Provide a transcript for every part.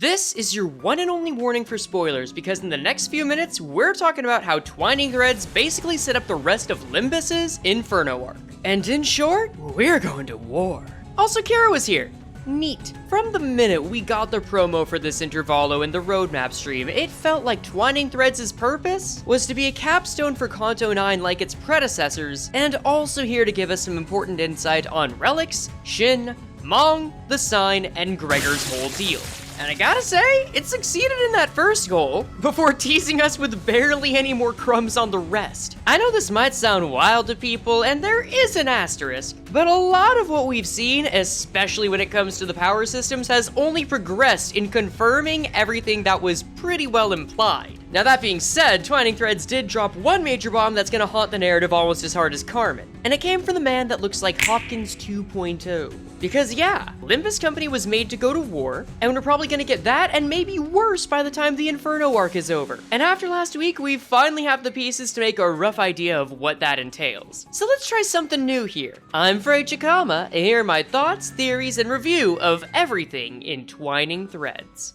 This is your one and only warning for spoilers, because in the next few minutes, we're talking about how Twining Threads basically set up the rest of Limbus's Inferno arc. And in short, we're going to war. Also, Kara was here. Neat. From the minute we got the promo for this intervalo in the roadmap stream, it felt like Twining Threads' purpose was to be a capstone for Kanto 9 like its predecessors, and also here to give us some important insight on Relics, Shin, Mong, the Sign, and Gregor's whole deal. And I gotta say, it succeeded in that first goal, before teasing us with barely any more crumbs on the rest. I know this might sound wild to people, and there is an asterisk, but a lot of what we've seen, especially when it comes to the power systems, has only progressed in confirming everything that was pretty well implied. Now that being said, Twining Threads did drop one major bomb that's gonna haunt the narrative almost as hard as Carmen, and it came from the man that looks like Hopkins 2.0. Because yeah, Limbus Company was made to go to war, and we're probably gonna get that and maybe worse by the time the Inferno arc is over. And after last week, we finally have the pieces to make a rough idea of what that entails. So let's try something new here. I'm Frey Chikama, and here are my thoughts, theories, and review of everything in Twining Threads.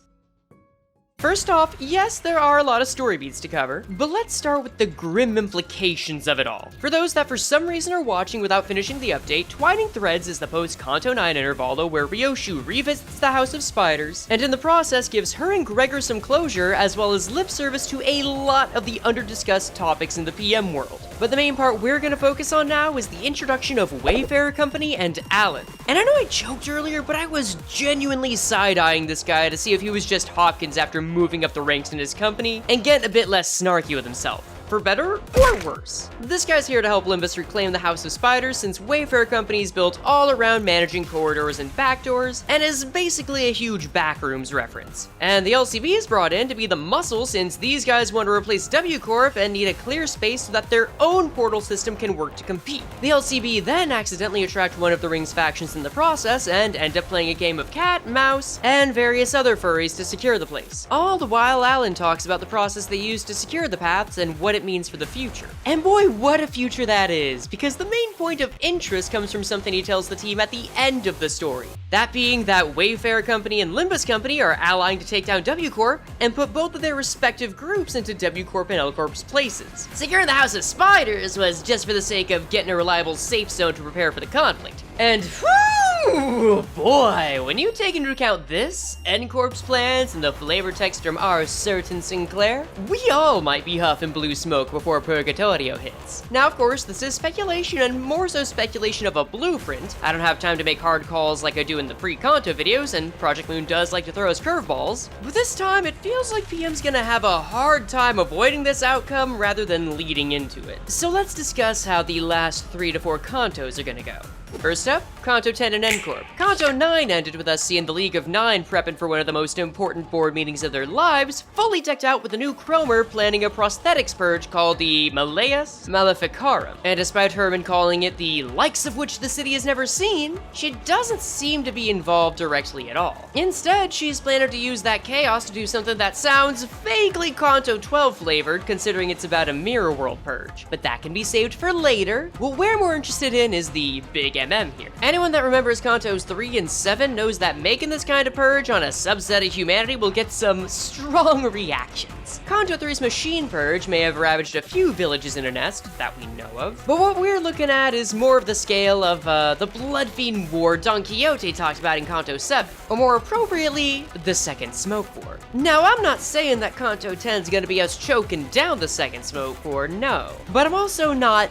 First off, yes, there are a lot of story beats to cover, but let's start with the grim implications of it all. For those that for some reason are watching without finishing the update, Twining Threads is the post-Kanto 9 intervalo where Ryoshu revisits the House of Spiders, and in the process gives her and Gregor some closure, as well as lip service to a lot of the under-discussed topics in the PM world. But the main part we're gonna focus on now is the introduction of Wayfarer Company and Alan. And I know I joked earlier, but I was genuinely side-eyeing this guy to see if he was just Hopkins after moving up the ranks in his company and getting a bit less snarky with himself. For better or worse. This guy's here to help Limbus reclaim the House of Spiders, since Wayfarer Company is built all around managing corridors and backdoors, and is basically a huge backrooms reference. And the LCB is brought in to be the muscle, since these guys want to replace W Corp and need a clear space so that their own portal system can work to compete. The LCB then accidentally attract one of the Ring's factions in the process, and end up playing a game of cat, mouse, and various other furries to secure the place. All the while, Alan talks about the process they use to secure the paths and what it means for the future. And boy, what a future that is, because the main point of interest comes from something he tells the team at the end of the story. That being that Wayfarer Company and Limbus Company are allying to take down W Corp and put both of their respective groups into W Corp and L Corp's places. Securing the House of Spiders was just for the sake of getting a reliable safe zone to prepare for the conflict. And whew, boy, when you take into account this, N-Corp's plans, and the flavor text from our certain Sinclair, we all might be huffing blue smoke before Purgatorio hits. Now, of course, this is speculation, and more so speculation of a blueprint. I don't have time to make hard calls like I do in the pre-Kanto videos, and Project Moon does like to throw us curveballs, but this time it feels like PM's gonna have a hard time avoiding this outcome rather than leading into it. So let's discuss how the last 3 to 4 Kantos are gonna go. First up, Kanto 10 and N-Corp. Kanto 9 ended with us seeing the League of Nine prepping for one of the most important board meetings of their lives, fully decked out with a new Chromer planning a prosthetics purge called the Malleus Maleficarum. And despite Herman calling it the likes of which the city has never seen, she doesn't seem to be involved directly at all. Instead, she's planning to use that chaos to do something that sounds vaguely Kanto 12 flavored, considering it's about a mirror world purge. But that can be saved for later. What we're more interested in is the big MM here. Anyone that remembers Kantos 3 and 7 knows that making this kind of purge on a subset of humanity will get some strong reactions. Kanto 3's machine purge may have ravaged a few villages in a nest that we know of, but what we're looking at is more of the scale of the Blood Fiend War Don Quixote talked about in Kanto 7, or more appropriately, the Second Smoke War. Now, I'm not saying that Kanto 10 is gonna be us choking down the Second Smoke War, no, but I'm also not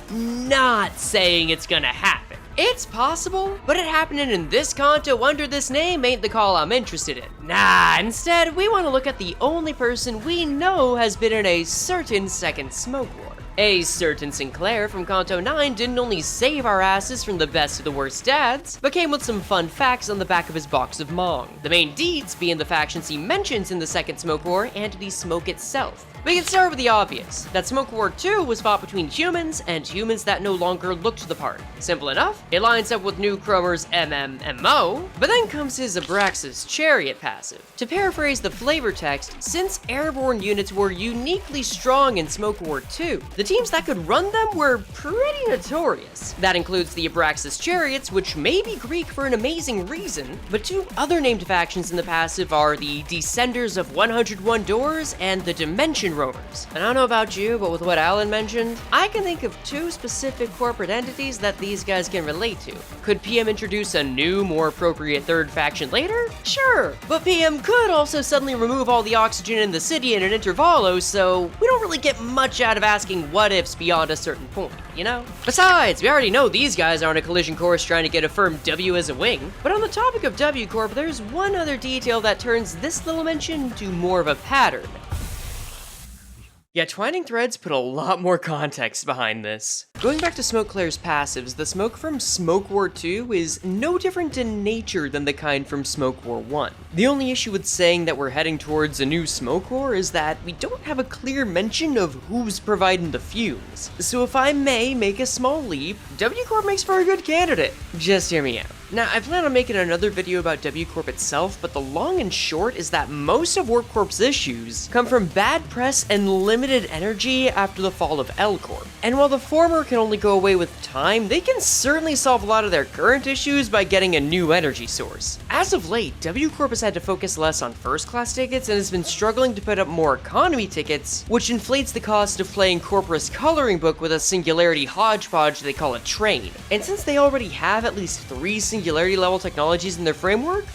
saying it's gonna happen. It's possible, but it happening in this Kanto under this name ain't the call I'm interested in. Nah, instead, we want to look at the only person we know has been in a certain Second Smoke War. A certain Sinclair from Kanto 9 didn't only save our asses from the best of the worst dads, but came with some fun facts on the back of his box of Mong. The main deeds being the factions he mentions in the Second Smoke War and the smoke itself. We can start with the obvious, that Smoke War 2 was fought between humans and humans that no longer looked the part. Simple enough, it lines up with New Chromer's MMMO, but then comes his Abraxas Chariot passive. To paraphrase the flavor text, since airborne units were uniquely strong in Smoke War 2, the teams that could run them were pretty notorious. That includes the Abraxas Chariots, which may be Greek for an amazing reason, but two other named factions in the passive are the Descenders of 101 Doors and the Dimension Roamers. And I don't know about you, but with what Alan mentioned, I can think of two specific corporate entities that these guys can relate to. Could PM introduce a new, more appropriate third faction later? Sure, but PM could also suddenly remove all the oxygen in the city in an intervallo, so we don't really get much out of asking what ifs beyond a certain point, you know? Besides, we already know these guys are on a collision course trying to get a firm W as a wing. But on the topic of W Corp, there's one other detail that turns this little mention to more of a pattern. Yeah, Twining Threads put a lot more context behind this. Going back to Sinclair's passives, the smoke from Smoke War 2 is no different in nature than the kind from Smoke War 1. The only issue with saying that we're heading towards a new Smoke War is that we don't have a clear mention of who's providing the fumes. So if I may make a small leap, W Corp makes for a good candidate. Just hear me out. Now, I plan on making another video about W Corp itself, but the long and short is that most of Warp Corp's issues come from bad press and limited energy after the fall of L Corp. And while the former can only go away with time, they can certainly solve a lot of their current issues by getting a new energy source. As of late, W Corp has had to focus less on first-class tickets and has been struggling to put up more economy tickets, which inflates the cost of playing Corporus Coloring Book with a Singularity hodgepodge they call a train. And since they already have at least 3 Singularity level technologies in their framework,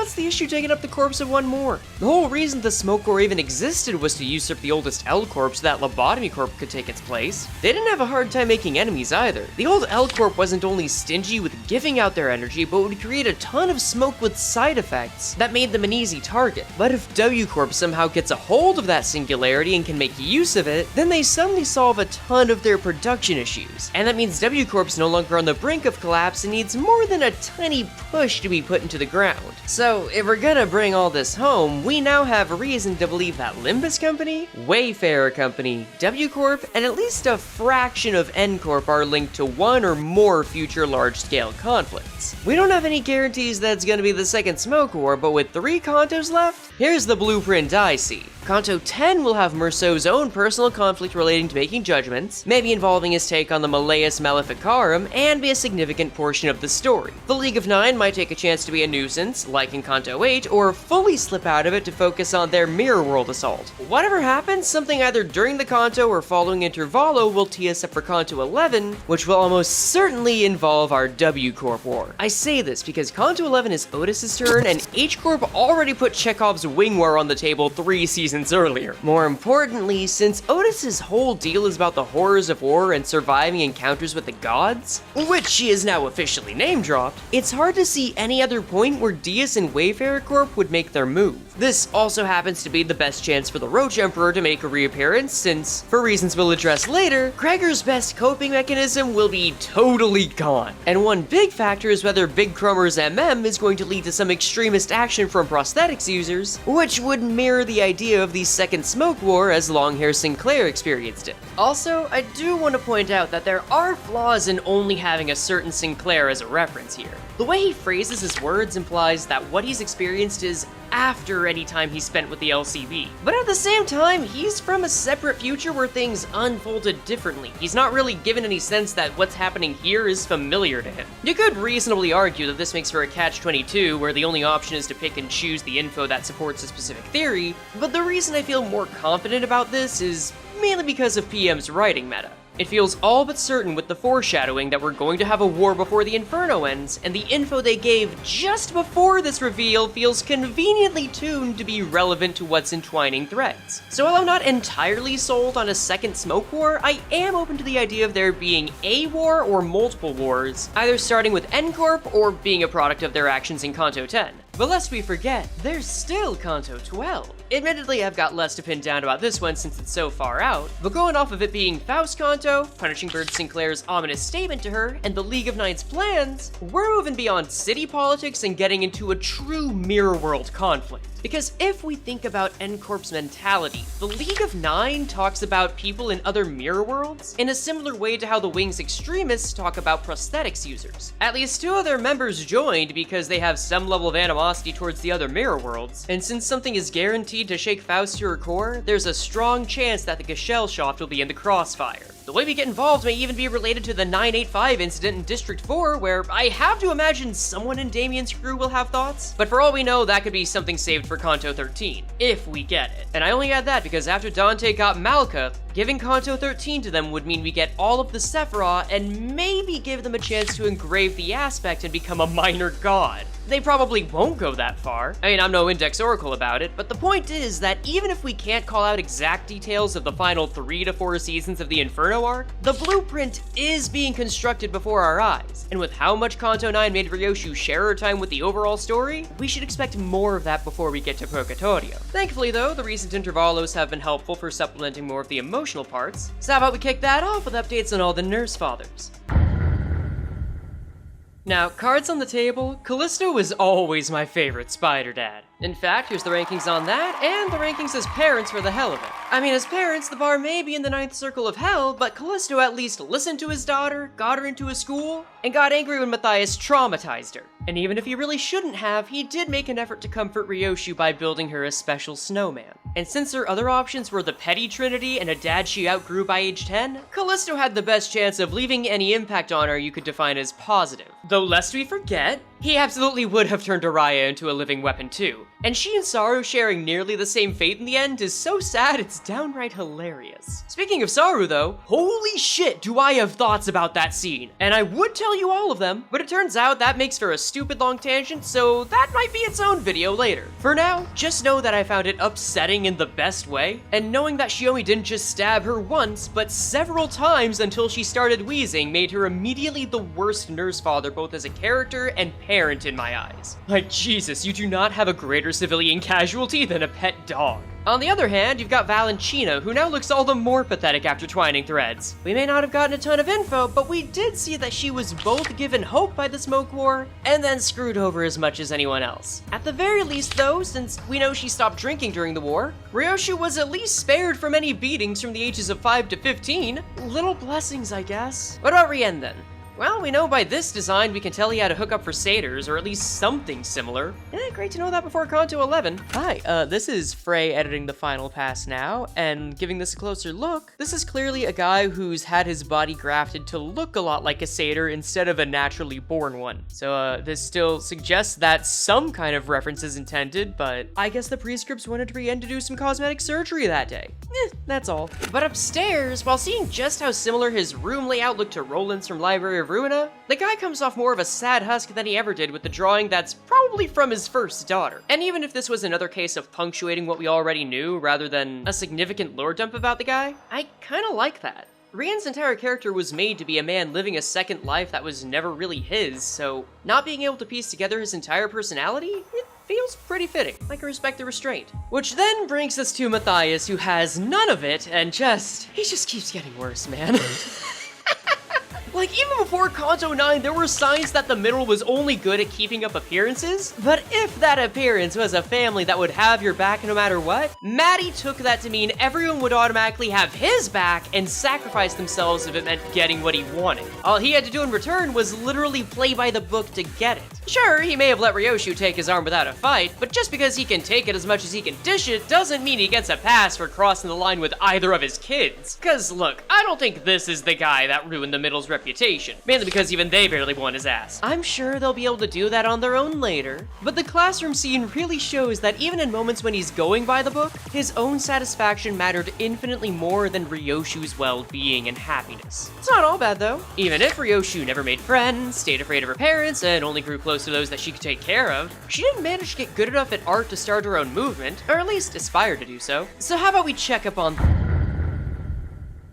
what's the issue taking up the corpse of one more? The whole reason the Smoke Corps even existed was to usurp the oldest L Corp so that Lobotomy Corp could take its place. They didn't have a hard time making enemies either. The old L Corp wasn't only stingy with giving out their energy, but would create a ton of smoke with side effects that made them an easy target. But if W Corp somehow gets a hold of that singularity and can make use of it, then they suddenly solve a ton of their production issues. And that means W Corp's no longer on the brink of collapse and needs more than a tiny push to be put into the ground. So if we're gonna bring all this home, we now have reason to believe that Limbus Company, Wayfarer Company, W Corp, and at least a fraction of N Corp are linked to one or more future large-scale conflicts. We don't have any guarantees that it's gonna be the second Smoke War, but with 3 Kantos left, here's the blueprint I see. Kanto 10 will have Merceau's own personal conflict relating to making judgments, maybe involving his take on the Malleus Maleficarum, and be a significant portion of the story. The League of Nine might take a chance to be a nuisance, like in Kanto 8, or fully slip out of it to focus on their Mirror World assault. Whatever happens, something either during the Kanto or following Intervallo will tee us up for Kanto 11, which will almost certainly involve our W Corp war. I say this because Kanto 11 is Otis's turn, and H Corp already put Chekhov's Wing War on the table 3 seasons earlier. More importantly, since Otis's whole deal is about the horrors of war and surviving encounters with the gods, which she is now officially name-dropped, it's hard to see any other point where Dias and Wayfarer Corp would make their move. This also happens to be the best chance for the Roach Emperor to make a reappearance since, for reasons we'll address later, Kreger's best coping mechanism will be totally gone. And one big factor is whether Big Cromer's MM is going to lead to some extremist action from prosthetics users, which would mirror the idea of the second Smoke War as Longhair Sinclair experienced it. Also, I do want to point out that there are flaws in only having a certain Sinclair as a reference here. The way he phrases his words implies that what he's experienced is after any time he spent with the LCB. But at the same time, he's from a separate future where things unfolded differently. He's not really given any sense that what's happening here is familiar to him. You could reasonably argue that this makes for a catch-22 where the only option is to pick and choose the info that supports a specific theory, but the reason I feel more confident about this is mainly because of PM's writing meta. It feels all but certain with the foreshadowing that we're going to have a war before the Inferno ends, and the info they gave just before this reveal feels conveniently tuned to be relevant to what's in Twining Threads. So while I'm not entirely sold on a second Smoke War, I am open to the idea of there being a war or multiple wars, either starting with N Corp or being a product of their actions in Kanto 10. But lest we forget, there's still Kanto 12. Admittedly, I've got less to pin down about this one since it's so far out, but going off of it being Faust Kanto, Punishing Bird Sinclair's ominous statement to her, and the League of Nine's plans, we're moving beyond city politics and getting into a true mirror world conflict. Because if we think about N Corp's mentality, the League of Nine talks about people in other mirror worlds in a similar way to how the Wings extremists talk about prosthetics users. At least 2 of their members joined because they have some level of animosity towards the other mirror worlds, and since something is guaranteed to shake Faust to her core, there's a strong chance that the Gesellschaft will be in the crossfire. The way we get involved may even be related to the 985 incident in District 4, where I have to imagine someone in Damien's crew will have thoughts. But for all we know, that could be something saved for Kanto 13, if we get it. And I only add that because after Dante got Malka, giving Kanto 13 to them would mean we get all of the Sephiroth and maybe give them a chance to engrave the aspect and become a minor god. They probably won't go that far. I mean, I'm no Index Oracle about it, but the point is that even if we can't call out exact details of the final 3 to 4 seasons of the Inferno arc, the blueprint is being constructed before our eyes. And with how much Kanto 9 made Ryoshu share her time with the overall story, we should expect more of that before we get to Purgatorio. Thankfully though, the recent intervalos have been helpful for supplementing more of the emotional parts, so how about we kick that off with updates on all the Nurse Fathers. Now, cards on the table, Callisto was always my favorite Spider Dad. In fact, here's the rankings on that, and the rankings as parents for the hell of it. I mean, as parents, the bar may be in the 9th circle of hell, but Callisto at least listened to his daughter, got her into a school, and got angry when Matthias traumatized her. And even if he really shouldn't have, he did make an effort to comfort Ryoshu by building her a special snowman. And since her other options were the petty trinity and a dad she outgrew by age 10, Callisto had the best chance of leaving any impact on her you could define as positive. Though lest we forget, he absolutely would have turned Araya into a living weapon too. And she and Saru sharing nearly the same fate in the end is so sad it's downright hilarious. Speaking of Saru though, holy shit do I have thoughts about that scene. And I would tell you all of them, but it turns out that makes for a stupid long tangent, so that might be its own video later. For now, just know that I found it upsetting in the best way, and knowing that Shiomi didn't just stab her once, but several times until she started wheezing made her immediately the worst Nurse Father both as a character and parent in my eyes. Like Jesus, you do not have a greater civilian casualty than a pet dog. On the other hand, you've got Valentina, who now looks all the more pathetic after twining threads. We may not have gotten a ton of info, but we did see that she was both given hope by the Smoke War, and then screwed over as much as anyone else. At the very least though, since we know she stopped drinking during the war, Ryoshu was at least spared from any beatings from the ages of 5 to 15. Little blessings, I guess. What about Rien then? Well, we know by this design we can tell he had a hookup for satyrs, or at least something similar. Great to know that before Kanto 11. Hi, this is Frey editing the final pass now, and giving this a closer look, this is clearly a guy who's had his body grafted to look a lot like a satyr instead of a naturally born one. So, this still suggests that some kind of reference is intended, but I guess the prescripts wanted Rien to do some cosmetic surgery that day. That's all. But upstairs, while seeing just how similar his room layout looked to Roland's from Library of Ruina, the guy comes off more of a sad husk than he ever did with the drawing that's probably from his first daughter. And even if this was another case of punctuating what we already knew rather than a significant lore dump about the guy, I kinda like that. Rien's entire character was made to be a man living a second life that was never really his, so not being able to piece together his entire personality, it feels pretty fitting, like a respect the restraint. Which then brings us to Matthias, who has none of it, and he just keeps getting worse, man. Like, even before Kanto 9, there were signs that the middle was only good at keeping up appearances, but if that appearance was a family that would have your back no matter what, Maddie took that to mean everyone would automatically have his back and sacrifice themselves if it meant getting what he wanted. All he had to do in return was literally play by the book to get it. Sure, he may have let Ryoshu take his arm without a fight, but just because he can take it as much as he can dish it doesn't mean he gets a pass for crossing the line with either of his kids. Cause look, I don't think this is the guy that ruined the middle's reputation, mainly because even they barely won his ass. I'm sure they'll be able to do that on their own later, but the classroom scene really shows that even in moments when he's going by the book, his own satisfaction mattered infinitely more than Ryoshu's well-being and happiness. It's not all bad though. Even if Ryoshu never made friends, stayed afraid of her parents, and only grew close to those that she could take care of, she didn't manage to get good enough at art to start her own movement, or at least aspire to do so. So how about we check up on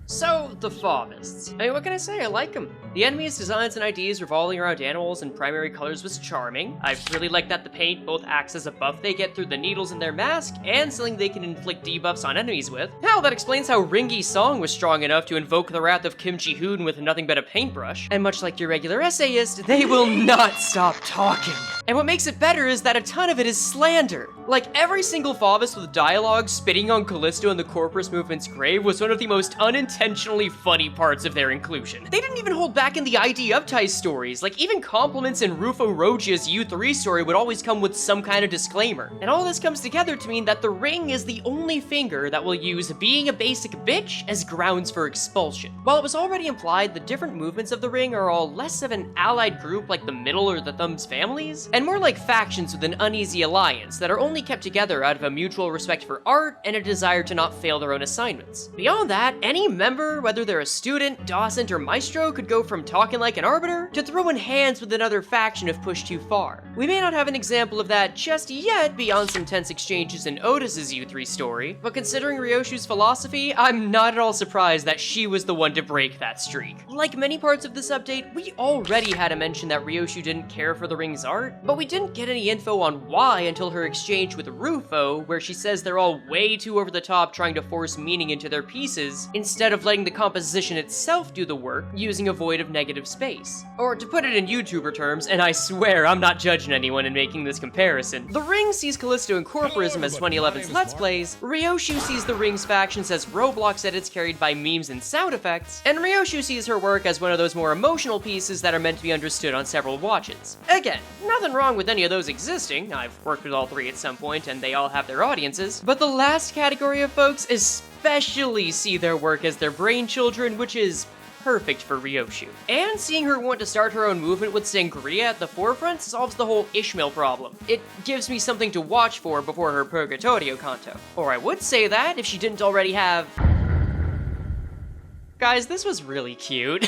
So, the Fauvists. I mean, what can I say? I like them. The enemies' designs and ideas revolving around animals and primary colors was charming. I really like that the paint both acts as a buff they get through the needles in their mask, and something they can inflict debuffs on enemies with. Hell, that explains how Ringy's song was strong enough to invoke the wrath of Kim Ji-hoon with nothing but a paintbrush. And much like your regular essayist, they will not stop talking. And what makes it better is that a ton of it is slander. Like, every single Faubus with dialogue spitting on Callisto and the Corpus Movement's grave was one of the most unintentionally funny parts of their inclusion. They didn't even hold back in the ID Uptie's stories, like even compliments in Rufo Rogia's U3 story would always come with some kind of disclaimer. And all this comes together to mean that the ring is the only finger that will use being a basic bitch as grounds for expulsion. While it was already implied, the different movements of the ring are all less of an allied group like the Middle or the Thumbs families, and more like factions with an uneasy alliance that are only kept together out of a mutual respect for art and a desire to not fail their own assignments. Beyond that, any member, whether they're a student, docent, or maestro, could go from talking like an arbiter to throwing hands with another faction if pushed too far. We may not have an example of that just yet beyond some tense exchanges in Otis's U3 story, but considering Ryoshu's philosophy, I'm not at all surprised that she was the one to break that streak. Like many parts of this update, we already had a mention that Ryoshu didn't care for the ring's art, but we didn't get any info on why until her exchange with Rufo, where she says they're all way too over the top trying to force meaning into their pieces, instead of letting the composition itself do the work, using a void of negative space. Or to put it in YouTuber terms, and I swear I'm not judging anyone in making this comparison, the ring sees Callisto and Corporism as 2011's Let's Plays, Ryoshu sees the ring's factions as Roblox edits carried by memes and sound effects, and Ryoshu sees her work as one of those more emotional pieces that are meant to be understood on several watches. Again, nothing wrong with any of those existing, I've worked with all three at some point and they all have their audiences, but the last category of folks especially see their work as their brain children, which is perfect for Ryoshu. And seeing her want to start her own movement with Sangria at the forefront solves the whole Ishmael problem. It gives me something to watch for before her Purgatorio canto. Or I would say that if she didn't already have... Guys, this was really cute.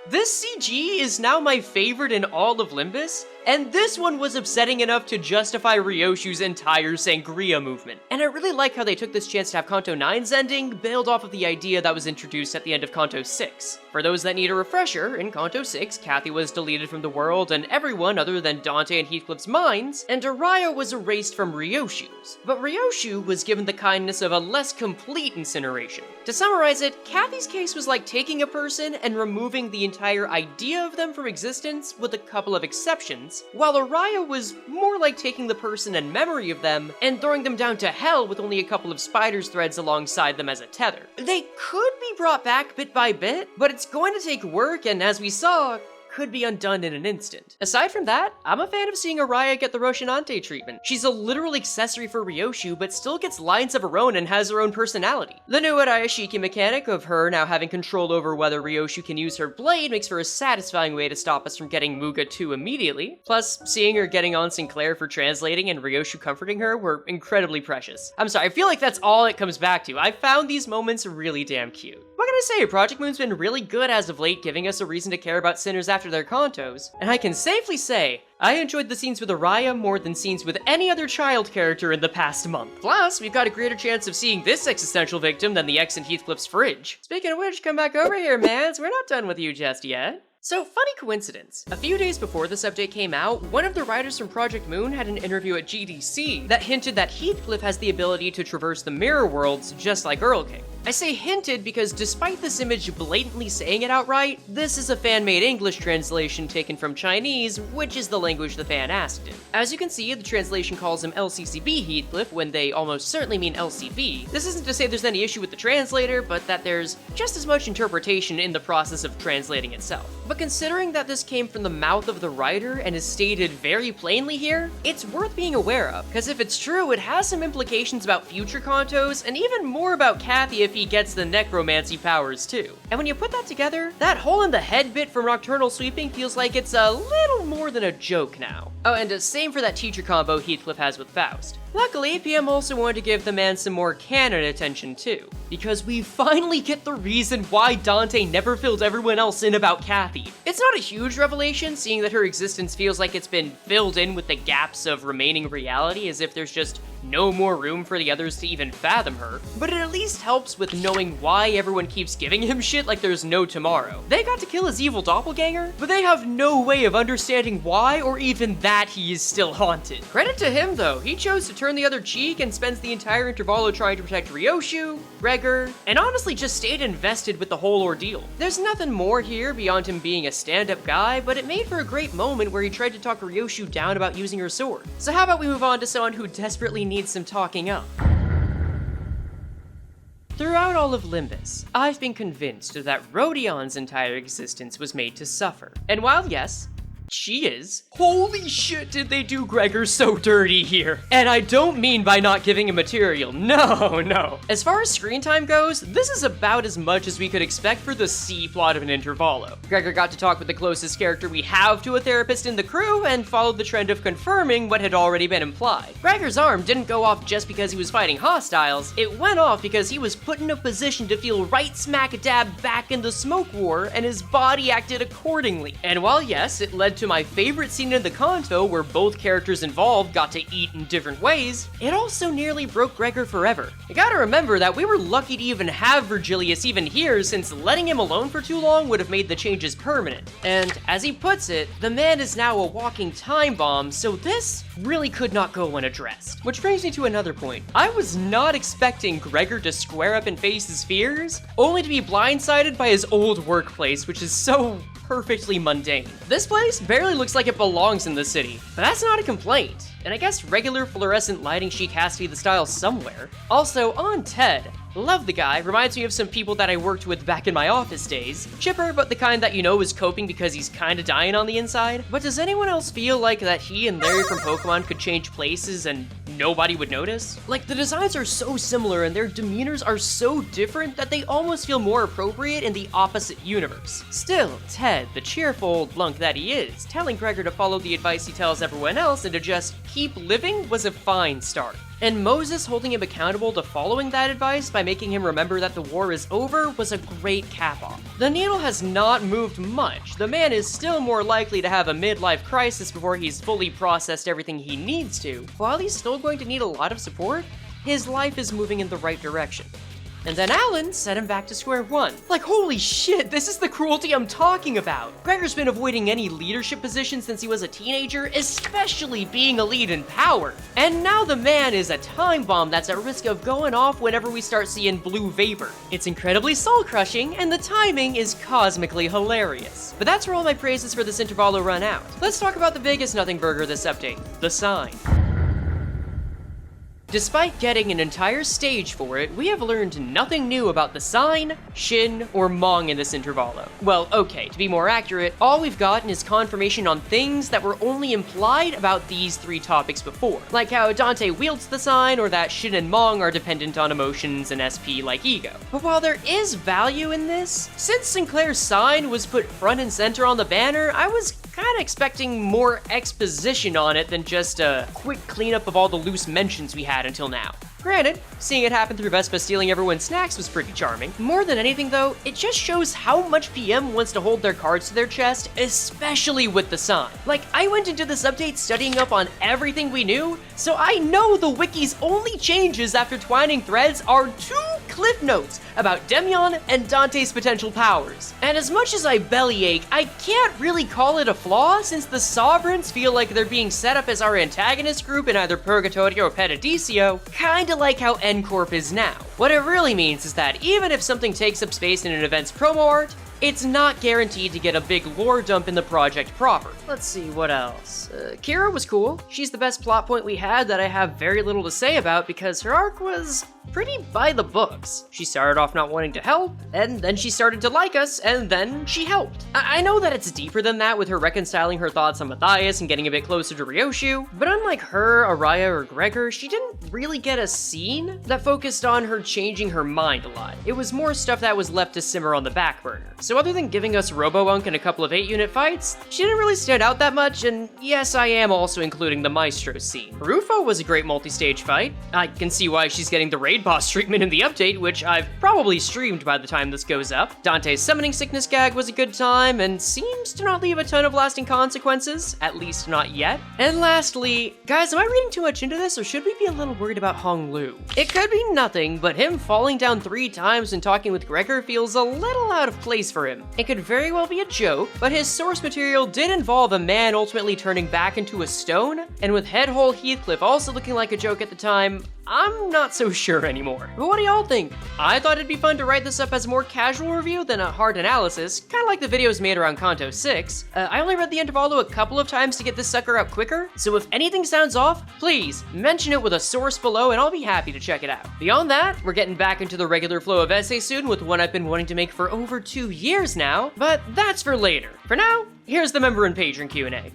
This CG is now my favorite in all of Limbus, and this one was upsetting enough to justify Ryoshu's entire Sangria movement. And I really like how they took this chance to have Kanto 9's ending build off of the idea that was introduced at the end of Kanto 6. For those that need a refresher, in Kanto 6, Kathy was deleted from the world and everyone other than Dante and Heathcliff's minds, and Araya was erased from Ryoshu's. But Ryoshu was given the kindness of a less complete incineration. To summarize it, Kathy's case was like taking a person and removing the entire idea of them from existence with a couple of exceptions, while Araya was more like taking the person and memory of them and throwing them down to hell with only a couple of spider's threads alongside them as a tether. They could be brought back bit by bit, but it's going to take work and, as we saw, could be undone in an instant. Aside from that, I'm a fan of seeing Araya get the Roshinante treatment. She's a literal accessory for Ryoshu, but still gets lines of her own and has her own personality. The new Araya Shiki mechanic of her now having control over whether Ryoshu can use her blade makes for a satisfying way to stop us from getting Muga 2 immediately. Plus, seeing her getting on Sinclair for translating and Ryoshu comforting her were incredibly precious. I'm sorry, I feel like that's all it comes back to. I found these moments really damn cute. What can I say? Project Moon's been really good as of late, giving us a reason to care about sinners after their cantos, and I can safely say, I enjoyed the scenes with Araya more than scenes with any other child character in the past month. Plus, we've got a greater chance of seeing this existential victim than the ex in Heathcliff's fridge. Speaking of which, come back over here, mans. We're not done with you just yet. So, funny coincidence. A few days before this update came out, one of the writers from Project Moon had an interview at GDC that hinted that Heathcliff has the ability to traverse the mirror worlds just like Earl King. I say hinted because despite this image blatantly saying it outright, this is a fan-made English translation taken from Chinese, which is the language the fan asked in. As you can see, the translation calls him LCCB Heathcliff when they almost certainly mean LCB. This isn't to say there's any issue with the translator, but that there's just as much interpretation in the process of translating itself. But considering that this came from the mouth of the writer and is stated very plainly here, it's worth being aware of, because if it's true, it has some implications about future cantos, and even more about Kathy if he gets the necromancy powers too. And when you put that together, that hole in the head bit from Nocturnal Sweeping feels like it's a little more than a joke now. Oh, and same for that teacher combo Heathcliff has with Faust. Luckily, PM also wanted to give the man some more canon attention too, because we finally get the reason why Dante never filled everyone else in about Kathy. It's not a huge revelation, seeing that her existence feels like it's been filled in with the gaps of remaining reality, as if there's just no more room for the others to even fathom her, but it at least helps with knowing why everyone keeps giving him shit like there's no tomorrow. They got to kill his evil doppelganger, but they have no way of understanding why or even that he is still haunted. Credit to him though, he chose to turn the other cheek and spends the entire intervalo trying to protect Ryoshu, Gregor, and honestly just stayed invested with the whole ordeal. There's nothing more here beyond him being a stand-up guy, but it made for a great moment where he tried to talk Ryoshu down about using her sword. So how about we move on to someone who desperately needs some talking up? Throughout all of Limbus, I've been convinced that Rhodion's entire existence was made to suffer. And while yes, she is, holy shit did they do Gregor so dirty here. And I don't mean by not giving him material, no. As far as screen time goes, this is about as much as we could expect for the C plot of an intervalo. Gregor got to talk with the closest character we have to a therapist in the crew and followed the trend of confirming what had already been implied. Gregor's arm didn't go off just because he was fighting hostiles, it went off because he was put in a position to feel right smack dab back in the smoke war and his body acted accordingly. And while yes, it led to my favorite scene in the convo where both characters involved got to eat in different ways, it also nearly broke Gregor forever. You gotta remember that we were lucky to even have Virgilius even here, since letting him alone for too long would have made the changes permanent. And as he puts it, the man is now a walking time bomb, so this really could not go unaddressed. Which brings me to another point. I was not expecting Gregor to square up and face his fears, only to be blindsided by his old workplace, which is so perfectly mundane. This place barely looks like it belongs in the city, but that's not a complaint. And I guess regular fluorescent lighting chic has to be the style somewhere. Also, on Ted, love the guy, reminds me of some people that I worked with back in my office days. Chipper, but the kind that you know is coping because he's kinda dying on the inside. But does anyone else feel like that he and Larry from Pokemon could change places and nobody would notice? Like, the designs are so similar and their demeanors are so different that they almost feel more appropriate in the opposite universe. Still, Ted, the cheerful old lunk that he is, telling Gregor to follow the advice he tells everyone else and to just keep living was a fine start. And Moses holding him accountable to following that advice by making him remember that the war is over was a great cap-off. The needle has not moved much. The man is still more likely to have a midlife crisis before he's fully processed everything he needs to. While he's still going to need a lot of support, his life is moving in the right direction. And then Alan set him back to square one. Like, holy shit, this is the cruelty I'm talking about. Gregor's been avoiding any leadership position since he was a teenager, especially being a lead in power. And now the man is a time bomb that's at risk of going off whenever we start seeing blue vapor. It's incredibly soul-crushing, and the timing is cosmically hilarious. But that's where all my praises for this intervalo run out. Let's talk about the biggest nothing burger this update, the sign. Despite getting an entire stage for it, we have learned nothing new about the Sign, Shin, or Mong in this intervalo. Well, okay, to be more accurate, all we've gotten is confirmation on things that were only implied about these three topics before, like how Dante wields the Sign, or that Shin and Mong are dependent on emotions and SP like ego. But while there is value in this, since Sinclair's Sign was put front and center on the banner, I was kinda expecting more exposition on it than just a quick cleanup of all the loose mentions we had until now. Granted, seeing it happen through Vespa stealing everyone's snacks was pretty charming. More than anything though, it just shows how much PM wants to hold their cards to their chest, especially with the Sign. Like, I went into this update studying up on everything we knew, so I know the wiki's only changes after twining threads are 2 cliff notes about Demyon and Dante's potential powers. And as much as I bellyache, I can't really call it a flaw since the Sovereigns feel like they're being set up as our antagonist group in either Purgatorio or Petadicio, kinda like how N-Corp is now. What it really means is that even if something takes up space in an event's promo art, it's not guaranteed to get a big lore dump in the project proper. Let's see, what else? Kira was cool. She's the best plot point we had that I have very little to say about because her arc was pretty by the books. She started off not wanting to help, and then she started to like us, and then she helped. I know that it's deeper than that with her reconciling her thoughts on Matthias and getting a bit closer to Ryoshu, but unlike her, Araya, or Gregor, she didn't really get a scene that focused on her changing her mind a lot. It was more stuff that was left to simmer on the back burner. So other than giving us Robo-Unk and a couple of 8-unit fights, she didn't really stand out that much, and yes, I am also including the Maestro scene. Rufo was a great multi-stage fight. I can see why she's getting the rave raid boss treatment in the update, which I've probably streamed by the time this goes up. Dante's summoning sickness gag was a good time, and seems to not leave a ton of lasting consequences, at least not yet. And lastly, guys, am I reading too much into this, or should we be a little worried about Hong Lu? It could be nothing, but him falling down 3 times and talking with Gregor feels a little out of place for him. It could very well be a joke, but his source material did involve a man ultimately turning back into a stone, and with Headhole Heathcliff also looking like a joke at the time, I'm not so sure anymore. But what do y'all think? I thought it'd be fun to write this up as a more casual review than a hard analysis, kinda like the videos made around Kanto 6. I only read the intervalo a couple of times to get this sucker out quicker, so if anything sounds off, please mention it with a source below and I'll be happy to check it out. Beyond that, we're getting back into the regular flow of essays soon with one I've been wanting to make for over 2 years now, but that's for later. For now, here's the member and patron Q&A.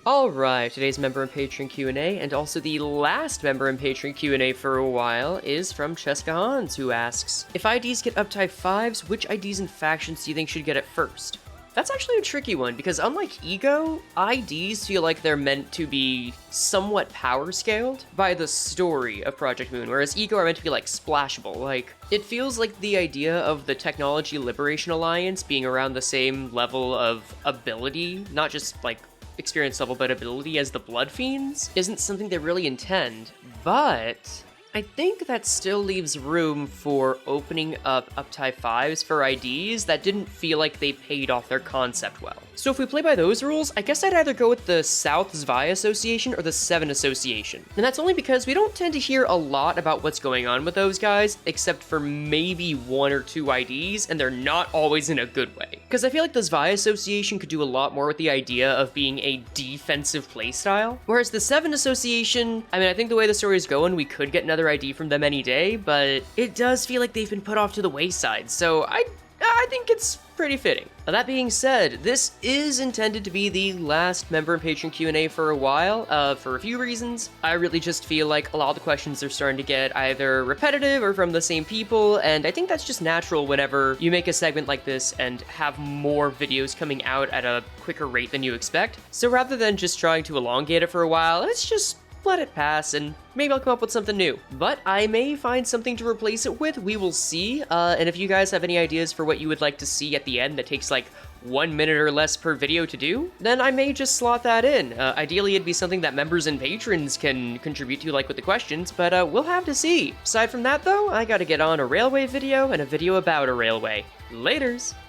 Alright, today's member and patron Q&A, and also the last member and patron Q&A for a while, is from Cheska Hans, who asks, if IDs get uptype 5s, which IDs and factions do you think should get it first? That's actually a tricky one, because unlike Ego, IDs feel like they're meant to be somewhat power-scaled by the story of Project Moon, whereas Ego are meant to be, like, splashable. Like, it feels like the idea of the Technology Liberation Alliance being around the same level of ability, not just, like, experience level but ability as the Blood Fiends, isn't something they really intend, but I think that still leaves room for opening up uptype 5s for IDs that didn't feel like they paid off their concept well. So if we play by those rules, I guess I'd either go with the South Zwei Association or the Seven Association. And that's only because we don't tend to hear a lot about what's going on with those guys, except for maybe 1 or 2 IDs, and they're not always in a good way. Because I feel like the Zwei Association could do a lot more with the idea of being a defensive playstyle, whereas the Seven Association, I mean, I think the way the story is going, we could get another ID from them any day, but it does feel like they've been put off to the wayside, so I think it's pretty fitting. Now, that being said, this is intended to be the last member and patron Q&A for a while, for a few reasons. I really just feel like a lot of the questions are starting to get either repetitive or from the same people, and I think that's just natural whenever you make a segment like this and have more videos coming out at a quicker rate than you expect. So rather than just trying to elongate it for a while, let's just let it pass, and maybe I'll come up with something new. But I may find something to replace it with, we will see. And if you guys have any ideas for what you would like to see at the end that takes like 1 minute or less per video to do, then I may just slot that in. Ideally, it'd be something that members and patrons can contribute to, like with the questions, but we'll have to see. Aside from that though, I gotta get on a railway video and a video about a railway. Laters!